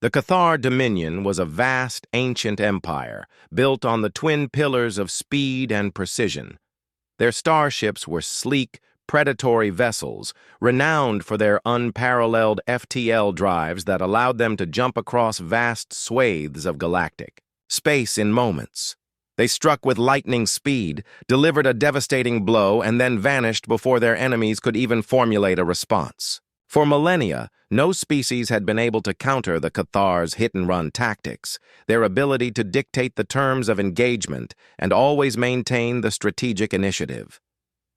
The Cathar Dominion was a vast, ancient empire built on the twin pillars of speed and precision. Their starships were sleek, predatory vessels, renowned for their unparalleled FTL drives that allowed them to jump across vast swathes of galactic space in moments. They struck with lightning speed, delivered a devastating blow, and then vanished before their enemies could even formulate a response. For millennia, no species had been able to counter the Cathar's hit-and-run tactics, their ability to dictate the terms of engagement and always maintain the strategic initiative.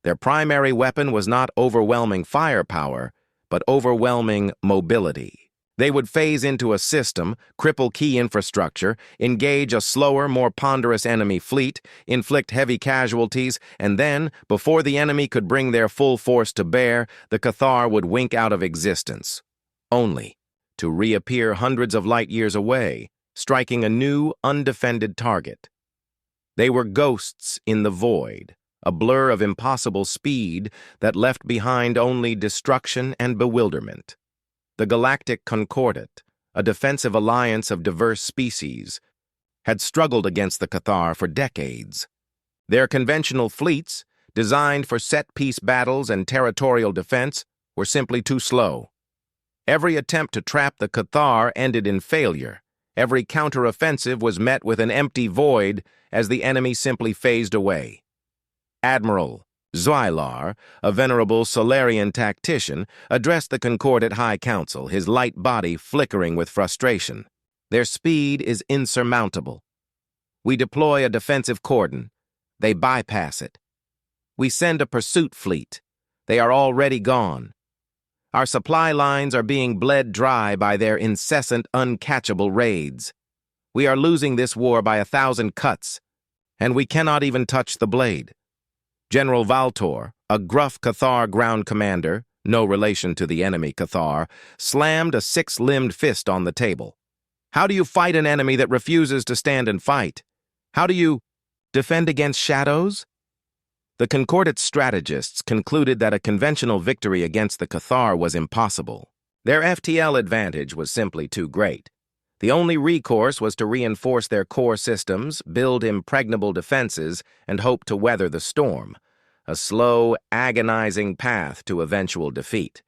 Their primary weapon was not overwhelming firepower, but overwhelming mobility. They would phase into a system, cripple key infrastructure, engage a slower, more ponderous enemy fleet, inflict heavy casualties, and then, before the enemy could bring their full force to bear, the Cathar would wink out of existence, only to reappear hundreds of light years away, striking a new, undefended target. They were ghosts in the void, a blur of impossible speed that left behind only destruction and bewilderment. The galactic Concordat, a defensive alliance of diverse species, had struggled against the Cathar for decades. Their conventional fleets, designed for set-piece battles and territorial defense, were simply too slow. Every attempt to trap the Cathar ended in failure. Every counteroffensive was met with an empty void as the enemy simply phased away. Admiral Xylar, a venerable Solarian tactician, addressed the Concordat High Council, his light body flickering with frustration. Their speed is insurmountable. We deploy a defensive cordon. They bypass it. We send a pursuit fleet. They are already gone. Our supply lines are being bled dry by their incessant, uncatchable raids. We are losing this war by 1,000 cuts, and we cannot even touch the blade. General Valtor, a gruff Cathar ground commander, no relation to the enemy Cathar, slammed a six-limbed fist on the table. How do you fight an enemy that refuses to stand and fight? How do you defend against shadows? The Concordat strategists concluded that a conventional victory against the Cathar was impossible. Their FTL advantage was simply too great. The only recourse was to reinforce their core systems, build impregnable defenses, and hope to weather the storm, a slow, agonizing path to eventual defeat.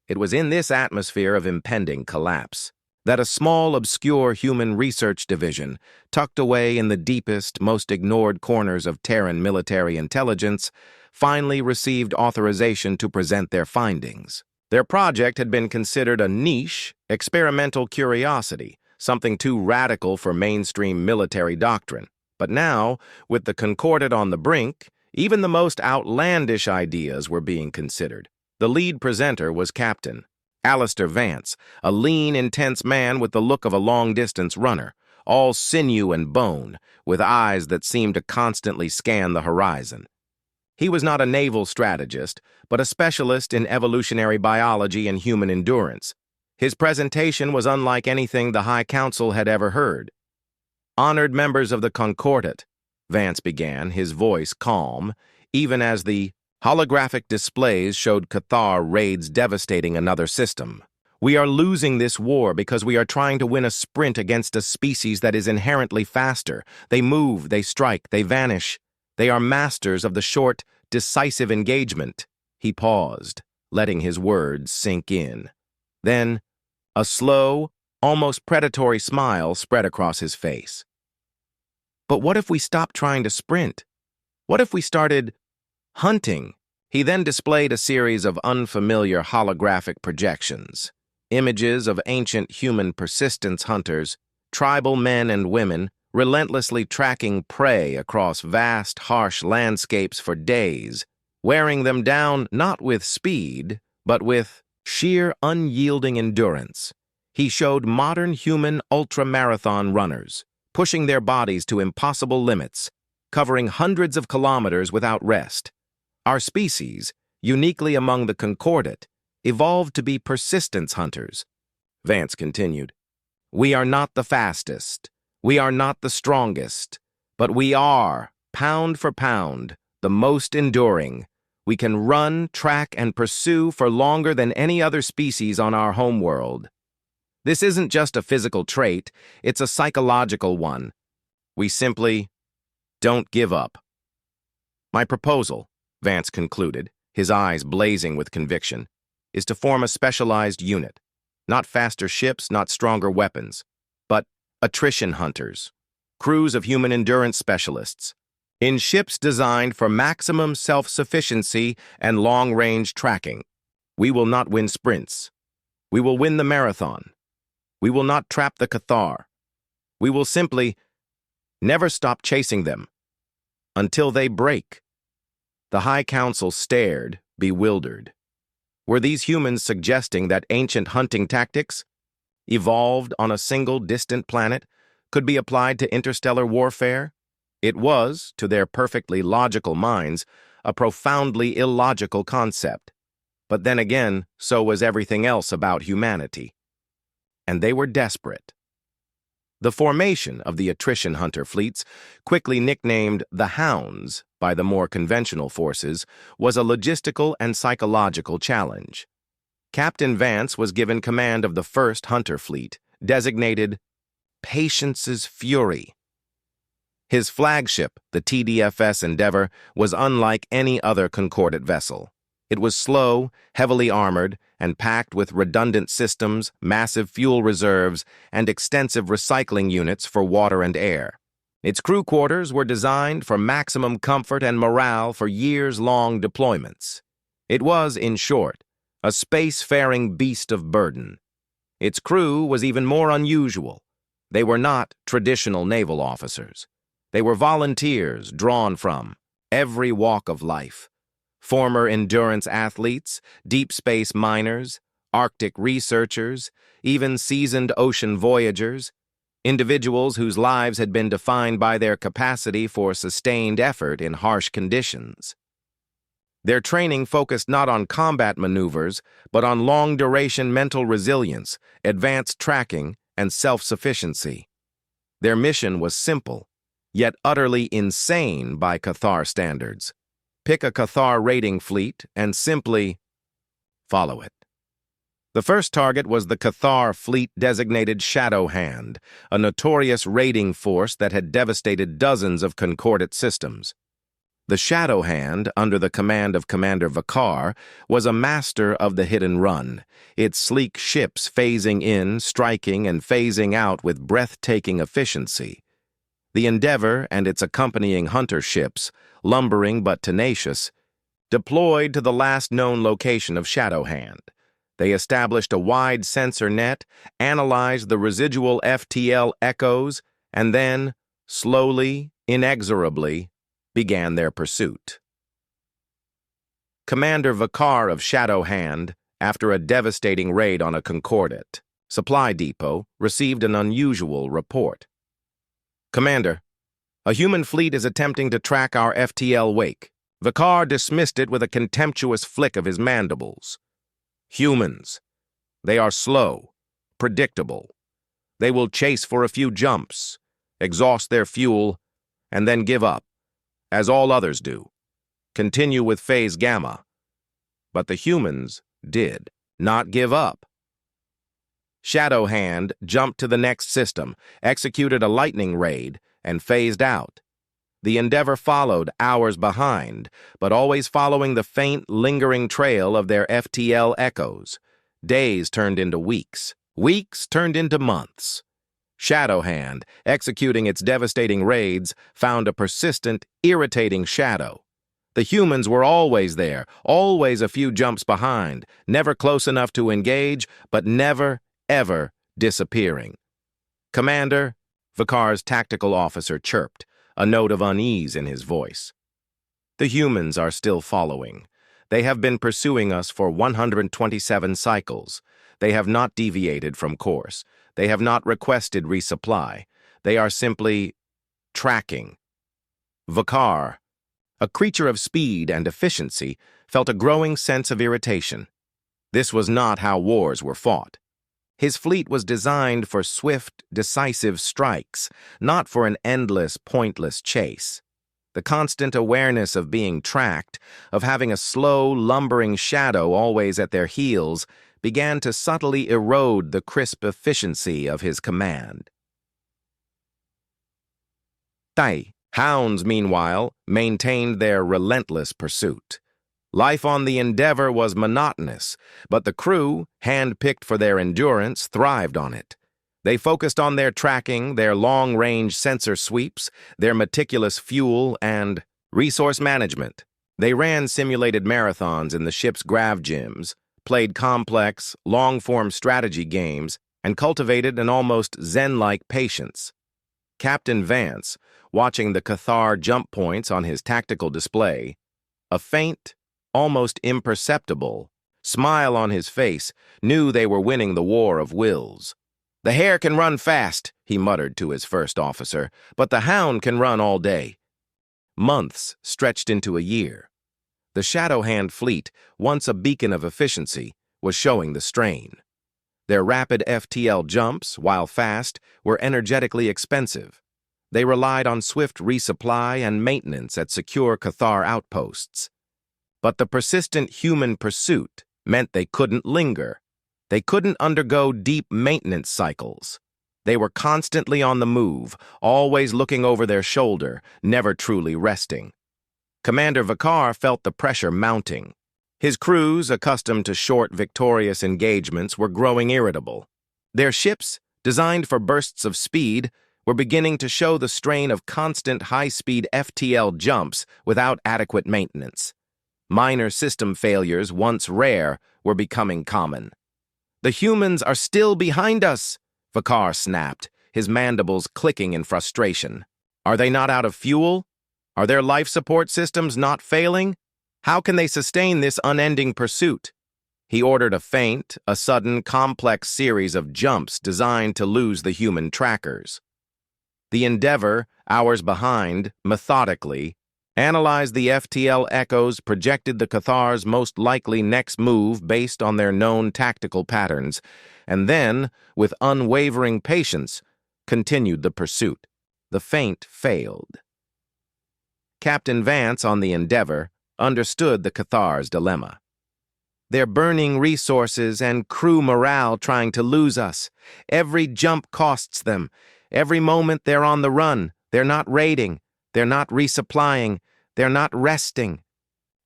It was in this atmosphere of impending collapse that a small, obscure human research division, tucked away in the deepest, most ignored corners of Terran military intelligence, finally received authorization to present their findings. Their project had been considered a niche, experimental curiosity, something too radical for mainstream military doctrine. But now, with the Concordat on the brink, even the most outlandish ideas were being considered. The lead presenter was Captain Alistair Vance, a lean, intense man with the look of a long-distance runner, all sinew and bone, with eyes that seemed to constantly scan the horizon. He was not a naval strategist, but a specialist in evolutionary biology and human endurance. His presentation was unlike anything the High Council had ever heard. "Honored members of the Concordat," Vance began, his voice calm, even as the holographic displays showed Cathar raids devastating another system. "We are losing this war because we are trying to win a sprint against a species that is inherently faster. They move, they strike, they vanish. They are masters of the short, decisive engagement." He paused, letting his words sink in. Then, a slow, almost predatory smile spread across his face. "But what if we stopped trying to sprint? What if we started hunting?" He then displayed a series of unfamiliar holographic projections, images of ancient human persistence hunters, tribal men and women, relentlessly tracking prey across vast, harsh landscapes for days, wearing them down not with speed, but with sheer, unyielding endurance. He showed modern human ultra-marathon runners, pushing their bodies to impossible limits, covering hundreds of kilometers without rest. Our species, uniquely among the Concordat, evolved to be persistence hunters. Vance continued, "We are not the fastest. We are not the strongest. But we are, pound for pound, the most enduring. We can run, track, and pursue for longer than any other species on our homeworld." This isn't just a physical trait, it's a psychological one. We simply don't give up. My proposal, Vance concluded, his eyes blazing with conviction, is to form a specialized unit. Not faster ships, not stronger weapons, but Attrition Hunters, crews of human endurance specialists, in ships designed for maximum self-sufficiency and long-range tracking. We will not win sprints. We will win the marathon. We will not trap the Cathar. We will simply never stop chasing them until they break. The High Council stared, bewildered. Were these humans suggesting that ancient hunting tactics, evolved on a single distant planet, could be applied to interstellar warfare? It was, to their perfectly logical minds, a profoundly illogical concept. But then again, so was everything else about humanity. And they were desperate. The formation of the Attrition Hunter fleets, quickly nicknamed the Hounds by the more conventional forces, was a logistical and psychological challenge. Captain Vance was given command of the first Hunter fleet, designated Patience's Fury. His flagship, the TDFS Endeavor, was unlike any other Concordat vessel. It was slow, heavily armored, and packed with redundant systems, massive fuel reserves, and extensive recycling units for water and air. Its crew quarters were designed for maximum comfort and morale for years-long deployments. It was, in short, a space-faring beast of burden. Its crew was even more unusual. They were not traditional naval officers. They were volunteers drawn from every walk of life. Former endurance athletes, deep space miners, Arctic researchers, even seasoned ocean voyagers, individuals whose lives had been defined by their capacity for sustained effort in harsh conditions. Their training focused not on combat maneuvers, but on long-duration mental resilience, advanced tracking, and self-sufficiency. Their mission was simple, yet utterly insane by Cathar standards. Pick a Cathar raiding fleet and simply follow it. The first target was the Cathar fleet designated Shadow Hand, a notorious raiding force that had devastated dozens of Concordat systems. The Shadow Hand, under the command of Commander Vakar, was a master of the hit and run, its sleek ships phasing in, striking, and phasing out with breathtaking efficiency. The Endeavor and its accompanying hunter ships, lumbering but tenacious, deployed to the last known location of Shadow Hand. They established a wide sensor net, analyzed the residual FTL echoes, and then, slowly, inexorably, began their pursuit. Commander Vakar of Shadow Hand, after a devastating raid on a Concordat supply depot, received an unusual report. Commander, a human fleet is attempting to track our FTL wake. Vakar dismissed it with a contemptuous flick of his mandibles. Humans. They are slow, predictable. They will chase for a few jumps, exhaust their fuel, and then give up, as all others do. Continue with phase gamma. But the humans did not give up. Shadow Hand jumped to the next system, executed a lightning raid, and phased out. The Endeavor followed hours behind, but always following the faint, lingering trail of their FTL echoes. Days turned into weeks. Weeks turned into months. Shadow Hand, executing its devastating raids, found a persistent, irritating shadow. The humans were always there, always a few jumps behind, never close enough to engage, but never, ever disappearing. Commander, Vakar's tactical officer chirped, a note of unease in his voice. The humans are still following. They have been pursuing us for 127 cycles. They have not deviated from course. They have not requested resupply. They are simply tracking. Vakar, a creature of speed and efficiency, felt a growing sense of irritation. This was not how wars were fought. His fleet was designed for swift, decisive strikes, not for an endless, pointless chase. The constant awareness of being tracked, of having a slow, lumbering shadow always at their heels, began to subtly erode the crisp efficiency of his command. Hounds, meanwhile, maintained their relentless pursuit. Life on the Endeavor was monotonous, but the crew, hand-picked for their endurance, thrived on it. They focused on their tracking, their long-range sensor sweeps, their meticulous fuel and resource management. They ran simulated marathons in the ship's grav gyms, played complex, long-form strategy games, and cultivated an almost zen-like patience. Captain Vance, watching the Cathar jump points on his tactical display, a faint, almost imperceptible smile on his face, knew they were winning the war of wills. "The hare can run fast," he muttered to his first officer, "but the hound can run all day." Months stretched into a year. The Shadowhand fleet, once a beacon of efficiency, was showing the strain. Their rapid FTL jumps, while fast, were energetically expensive. They relied on swift resupply and maintenance at secure Cathar outposts. But the persistent human pursuit meant they couldn't linger. They couldn't undergo deep maintenance cycles. They were constantly on the move, always looking over their shoulder, never truly resting. Commander Vakar felt the pressure mounting. His crews, accustomed to short, victorious engagements, were growing irritable. Their ships, designed for bursts of speed, were beginning to show the strain of constant high-speed FTL jumps without adequate maintenance. Minor system failures, once rare, were becoming common. "The humans are still behind us," Vakar snapped, his mandibles clicking in frustration. "Are they not out of fuel? Are their life support systems not failing? How can they sustain this unending pursuit?" He ordered a sudden, complex series of jumps designed to lose the human trackers. The Endeavor, hours behind, methodically, analyzed the FTL echoes, projected the Cathar's most likely next move based on their known tactical patterns, and then, with unwavering patience, continued the pursuit. The feint failed. Captain Vance on the Endeavor understood the Cathar's dilemma. "They're burning resources and crew morale trying to lose us. Every jump costs them. Every moment they're on the run. They're not raiding. They're not resupplying. They're not resting.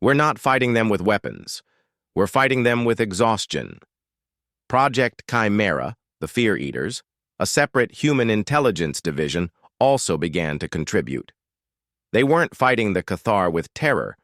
We're not fighting them with weapons. We're fighting them with exhaustion." Project Chimera, the Fear Eaters, a separate human intelligence division, also began to contribute. They weren't fighting the Cathar with terror,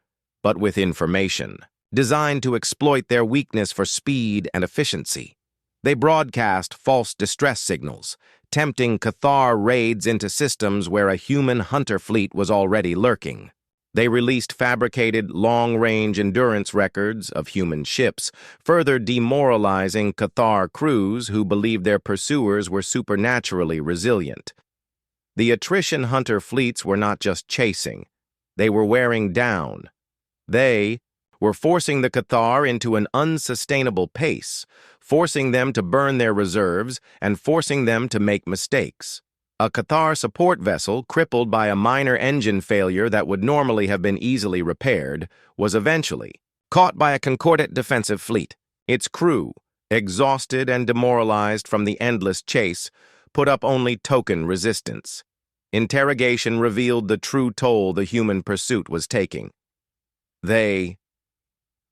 but with information, designed to exploit their weakness for speed and efficiency. They broadcast false distress signals, tempting Cathar raids into systems where a human hunter fleet was already lurking. They released fabricated, long-range endurance records of human ships, further demoralizing Cathar crews who believed their pursuers were supernaturally resilient. The Attrition Hunter fleets were not just chasing. They were wearing down. They were forcing the Cathar into an unsustainable pace, forcing them to burn their reserves and forcing them to make mistakes. A Cathar support vessel, crippled by a minor engine failure that would normally have been easily repaired, was eventually caught by a Concordat defensive fleet. Its crew, exhausted and demoralized from the endless chase, put up only token resistance. Interrogation revealed the true toll the human pursuit was taking. "They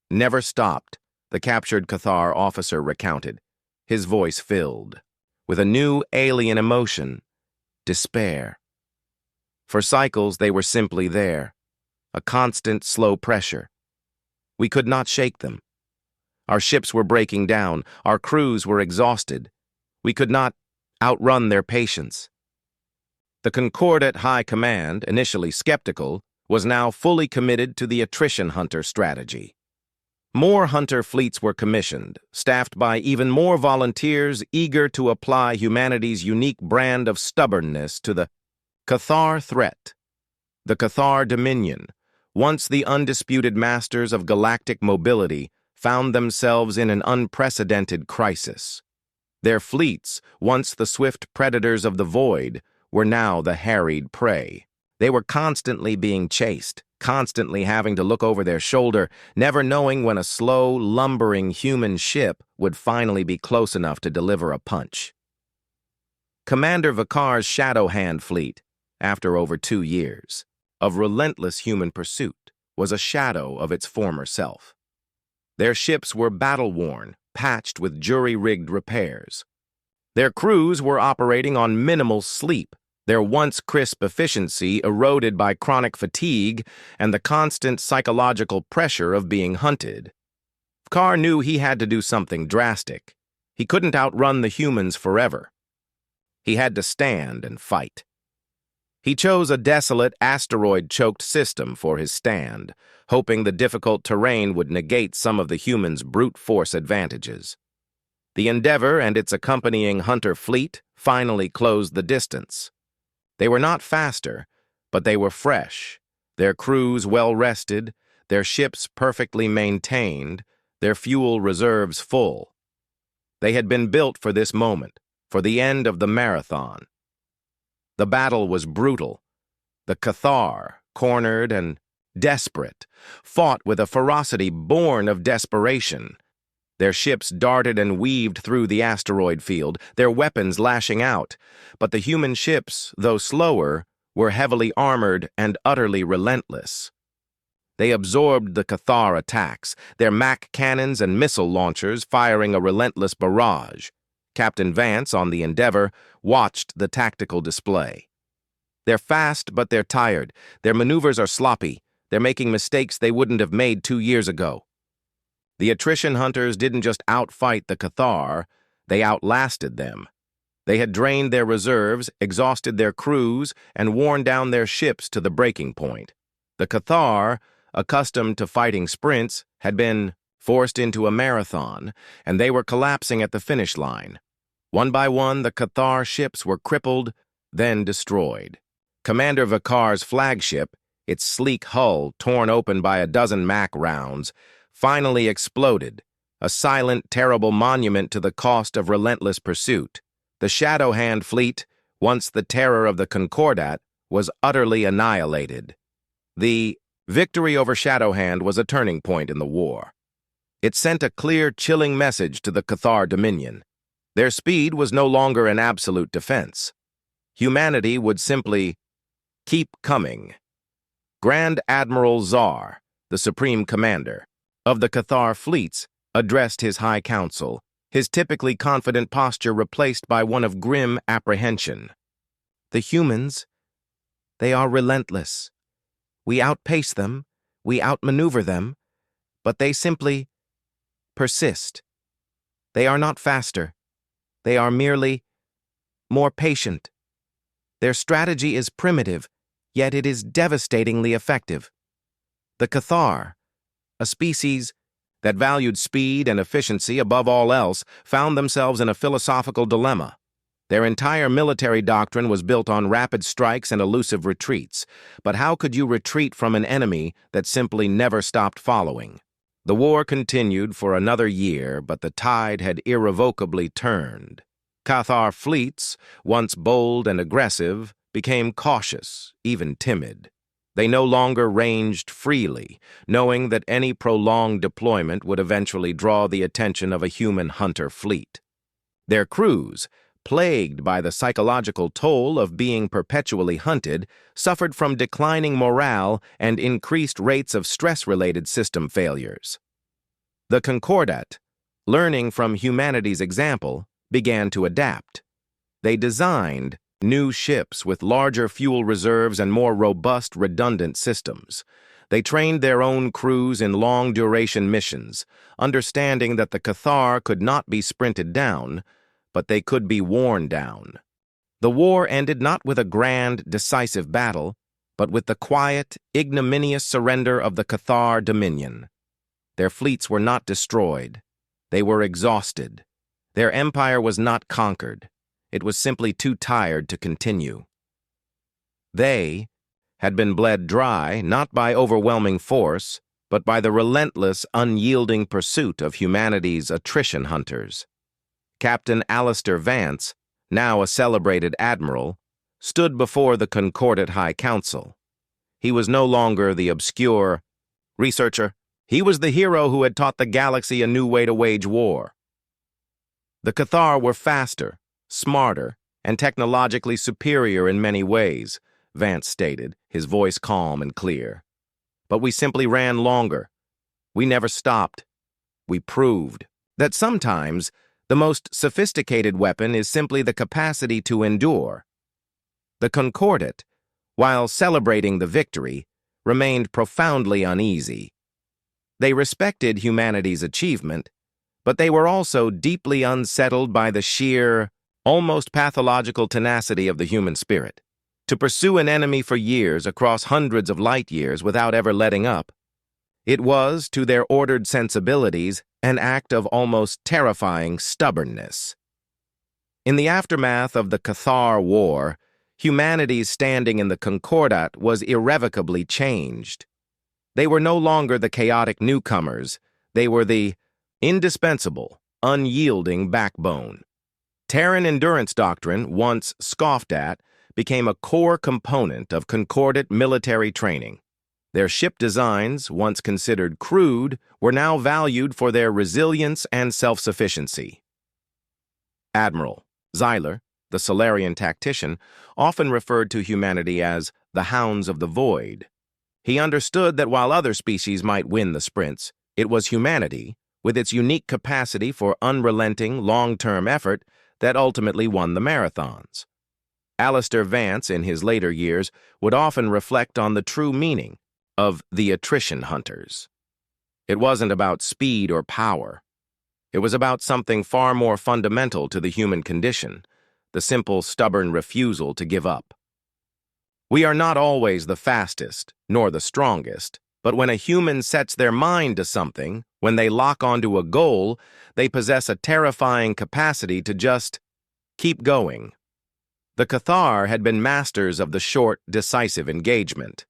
never stopped," the captured Cathar officer recounted, his voice filled with a new alien emotion. Despair. For cycles, they were simply there, a constant, slow pressure. We could not shake them. Our ships were breaking down, our crews were exhausted. We could not outrun their patience. The Concordat High Command, initially skeptical, was now fully committed to the Attrition Hunter strategy. More hunter fleets were commissioned, staffed by even more volunteers eager to apply humanity's unique brand of stubbornness to the Cathar threat. The Cathar Dominion, once the undisputed masters of galactic mobility, found themselves in an unprecedented crisis. Their fleets, once the swift predators of the void, were now the harried prey. They were constantly being chased, constantly having to look over their shoulder, never knowing when a slow, lumbering human ship would finally be close enough to deliver a punch. Commander Vikar's Shadow Hand fleet, after over 2 years of relentless human pursuit, was a shadow of its former self. Their ships were battle-worn, patched with jury-rigged repairs. Their crews were operating on minimal sleep, their once crisp efficiency eroded by chronic fatigue and the constant psychological pressure of being hunted. Vikar knew he had to do something drastic. He couldn't outrun the humans forever. He had to stand and fight. He chose a desolate, asteroid-choked system for his stand, hoping the difficult terrain would negate some of the humans' brute force advantages. The Endeavor and its accompanying hunter fleet finally closed the distance. They were not faster, but they were fresh, their crews well-rested, their ships perfectly maintained, their fuel reserves full. They had been built for this moment, for the end of the marathon. The battle was brutal. The Cathar, cornered and desperate, fought with a ferocity born of desperation. Their ships darted and weaved through the asteroid field, their weapons lashing out. But the human ships, though slower, were heavily armored and utterly relentless. They absorbed the Cathar attacks, their Mac cannons and missile launchers firing a relentless barrage. Captain Vance, on the Endeavor, watched the tactical display. They're fast, but they're tired. Their maneuvers are sloppy. They're making mistakes they wouldn't have made 2 years ago. The Attrition Hunters didn't just outfight the Cathar, they outlasted them. They had drained their reserves, exhausted their crews, and worn down their ships to the breaking point. The Cathar, accustomed to fighting sprints, had been forced into a marathon, and they were collapsing at the finish line. One by one, the Cathar ships were crippled, then destroyed. Commander Vikar's flagship, its sleek hull torn open by a dozen Mac rounds, finally exploded, a silent, terrible monument to the cost of relentless pursuit. The Shadow Hand fleet, once the terror of the Concordat, was utterly annihilated. The victory over Shadow Hand was a turning point in the war. It sent a clear, chilling message to the Cathar Dominion. Their speed was no longer an absolute defense. Humanity would simply keep coming. Grand Admiral Czar, the Supreme Commander of the Cathar fleets, addressed his High Council, his typically confident posture replaced by one of grim apprehension. The humans, they are relentless. We outpace them, we outmaneuver them, but they simply persist. They are not faster. They are merely more patient. Their strategy is primitive, yet it is devastatingly effective. The Cathar, a species that valued speed and efficiency above all else, found themselves in a philosophical dilemma. Their entire military doctrine was built on rapid strikes and elusive retreats. But how could you retreat from an enemy that simply never stopped following? The war continued for another year, but the tide had irrevocably turned. Cathar fleets, once bold and aggressive, became cautious, even timid. They no longer ranged freely, knowing that any prolonged deployment would eventually draw the attention of a human hunter fleet. Their crews, plagued by the psychological toll of being perpetually hunted, suffered from declining morale and increased rates of stress-related system failures. The Concordat, learning from humanity's example, began to adapt. They designed new ships with larger fuel reserves and more robust, redundant systems. They trained their own crews in long-duration missions, understanding that the Cathar could not be sprinted down, but they could be worn down. The war ended not with a grand, decisive battle, but with the quiet, ignominious surrender of the Cathar Dominion. Their fleets were not destroyed. They were exhausted. Their empire was not conquered. It was simply too tired to continue. They had been bled dry not by overwhelming force, but by the relentless, unyielding pursuit of humanity's attrition hunters. Captain Alistair Vance, now a celebrated admiral, stood before the Concordat High Council. He was no longer the obscure researcher. He was the hero who had taught the galaxy a new way to wage war. The Cathar were faster, smarter, and technologically superior in many ways, Vance stated, his voice calm and clear. But we simply ran longer. We never stopped. We proved that sometimes the most sophisticated weapon is simply the capacity to endure. The Concordat, while celebrating the victory, remained profoundly uneasy. They respected humanity's achievement, but they were also deeply unsettled by the sheer, almost pathological tenacity of the human spirit. To pursue an enemy for years across hundreds of light years without ever letting up, it was, to their ordered sensibilities, an act of almost terrifying stubbornness. In the aftermath of the Cathar War, humanity's standing in the Concordat was irrevocably changed. They were no longer the chaotic newcomers. They were the indispensable, unyielding backbone. Terran endurance doctrine, once scoffed at, became a core component of Concordat military training. Their ship designs, once considered crude, were now valued for their resilience and self-sufficiency. Admiral Xyler, the Solarian tactician, often referred to humanity as the Hounds of the Void. He understood that while other species might win the sprints, it was humanity, with its unique capacity for unrelenting, long-term effort, that ultimately won the marathons. Alistair Vance, in his later years, would often reflect on the true meaning of the Attrition Hunters. It wasn't about speed or power. It was about something far more fundamental to the human condition, the simple, stubborn refusal to give up. We are not always the fastest, nor the strongest, but when a human sets their mind to something, when they lock onto a goal, they possess a terrifying capacity to just keep going. The Cathar had been masters of the short, decisive engagement.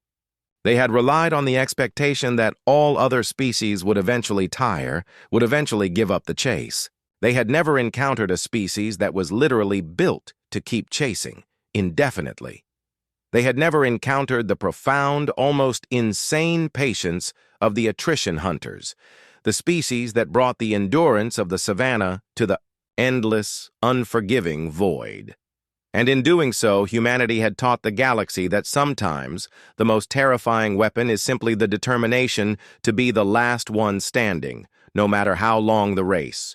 They had relied on the expectation that all other species would eventually tire, would eventually give up the chase. They had never encountered a species that was literally built to keep chasing, indefinitely. They had never encountered the profound, almost insane patience of the Attrition Hunters, the species that brought the endurance of the savannah to the endless, unforgiving void. And in doing so, humanity had taught the galaxy that sometimes the most terrifying weapon is simply the determination to be the last one standing, no matter how long the race.